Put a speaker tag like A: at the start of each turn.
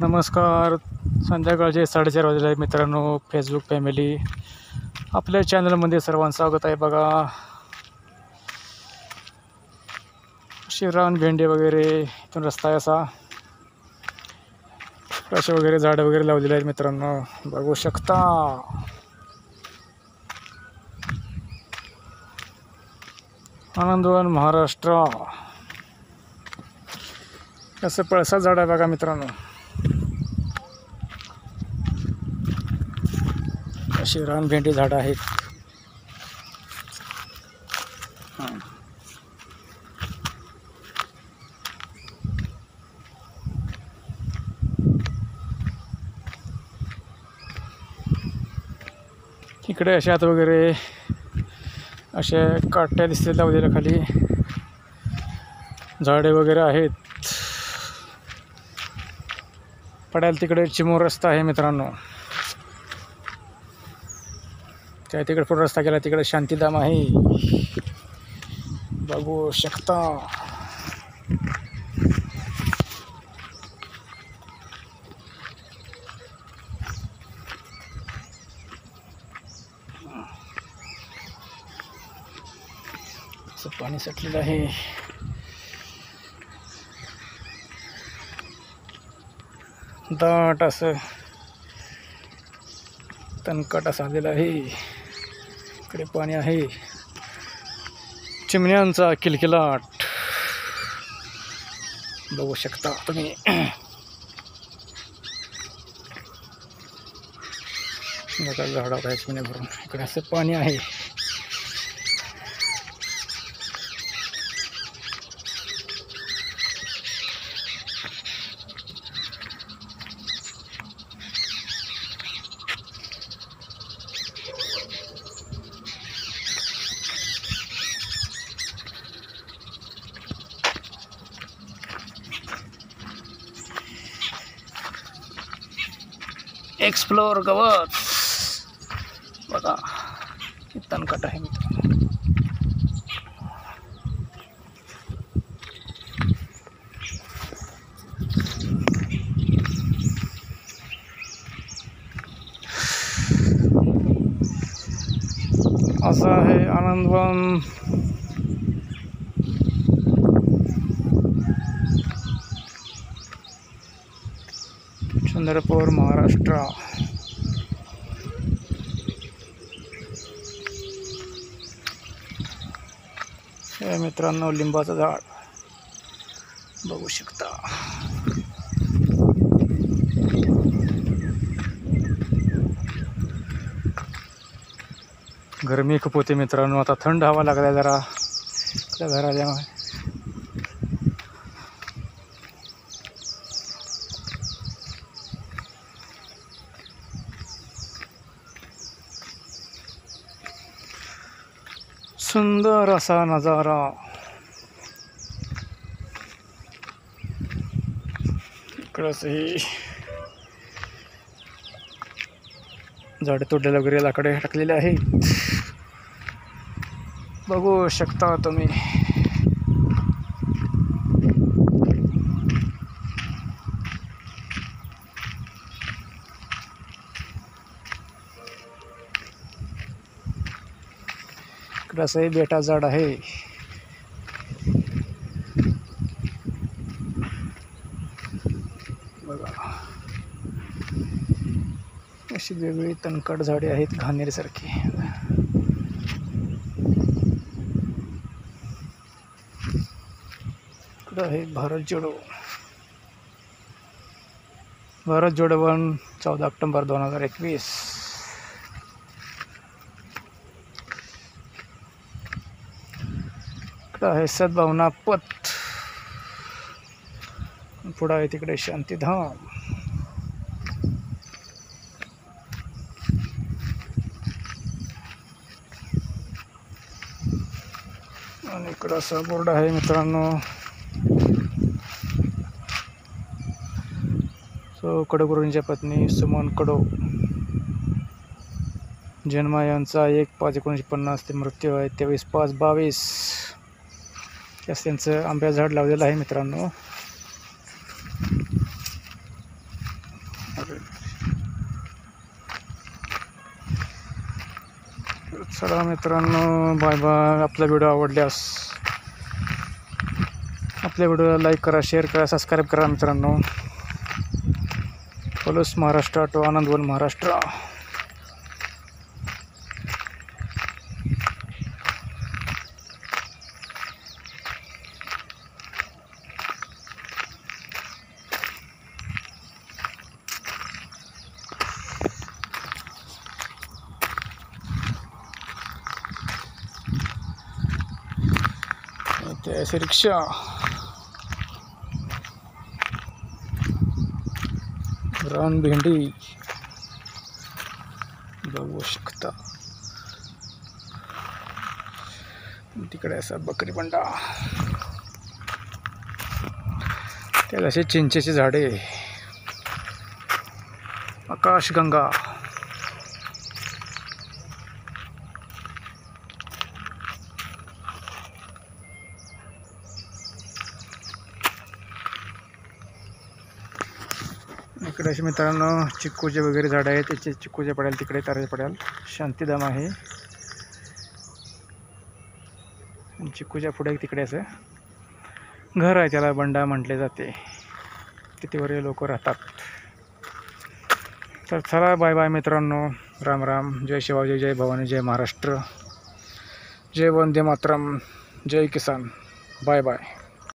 A: नमस्कार. संध्याकाळचे 4:30 वाजले आहेत मित्रांनो. फेसबुक फॅमिली आपल्या चॅनलमध्ये सर्वांचं स्वागत आहे. बघा शिरान भेंडे वगैरे इथून रस्ता आहे असा, असे वगैरे झाडं वगैरे लावलेले आहेत मित्रांनो, बघू शकता. आनंदवन महाराष्ट्र. असं पळसा झाड आहे बघा मित्रांनो. अशी रानभेंडी झाडं आहेत. इकडे अशात वगैरे अशा काट्या दिसतात लावलेल्या, खाली झाडे वगैरे आहेत. पडायला तिकडे चिमूर रस्ता आहे मित्रांनो. त्या तिकडे पुढे रस्ता गेला, तिकडे शांतीधाम आहे, बघू शकता. पाणी साठलेलं आहे. दाट असं तणकट असं आलेलं आहे. इकडे पाणी आहे. चिमण्यांचा किलकिलाट बघू शकता तुम्ही. बघा झाडावर आहे चिमण्या भरून. इकडे असं पाणी आहे. एक्सप्लोर गवत बघा, तणकट आहे मित्रांनो. असं आहे आनंदवन. चंद्रपूर महाराष्ट्र. हे मित्रांनो लिंबाचं झाड बघू शकता. गरमी खूप होते मित्रांनो. आता थंड हवा लागल्या जरा घराच्या. सुंदर असा नजारा. इकडंच ही झाडे तोडलेले वगैरे लाकडे टाकलेले आहेत, बघू शकता तुम्ही. इकडं असं बेटा झाड आहे. बघा अशी वेगवेगळी तणकट झाडे आहेत, घाणेरीसारखी. इकडं आहे भारत जोडो. भारत जोडो वन 14 ऑक्टोबर 2021. आहे सद्भावना पथ. पुढे आहे तिकडे शांतीधाम. आणि इकडं असा बोर्ड आहे मित्रांनो. कडगुरूंच्या पत्नी सुमन कडो जन्म यांचा 1/5/1950 ते मृत्यू आहे 23/5/22. त्यांचं आंब्या झाड लावलेलं आहे मित्रांनो. चला मित्रांनो, बाय बाय. आपला व्हिडिओ आवडल्यास आपल्या व्हिडिओला लाईक करा, शेअर करा, सबस्क्राईब करा मित्रांनो. Police Maharashtra to Anandwan Maharashtra. ऐसे रिक्षा रान भेंडी बघू शकता. तिकडे असा बकरी बंडा, त्याला असे चिंचेची झाडे, आकाशगंगा. इकडे असे मित्रांनो चिक्कूचे वगैरे झाडं आहेत. त्याचे चिक्कूचे पडेल तिकडे, ताराचे पडेल. शांतीधाम आहे. चिक्कूच्या पुढे तिकडे असं घर आहे, त्याला बंडा म्हटले जाते. तिथेवर लोक राहतात. तर चला बाय बाय मित्रांनो. राम राम. जय शिवाजी, जय भवानी, जय महाराष्ट्र, जय वंदे मातरम, जय किसान. Bye bye.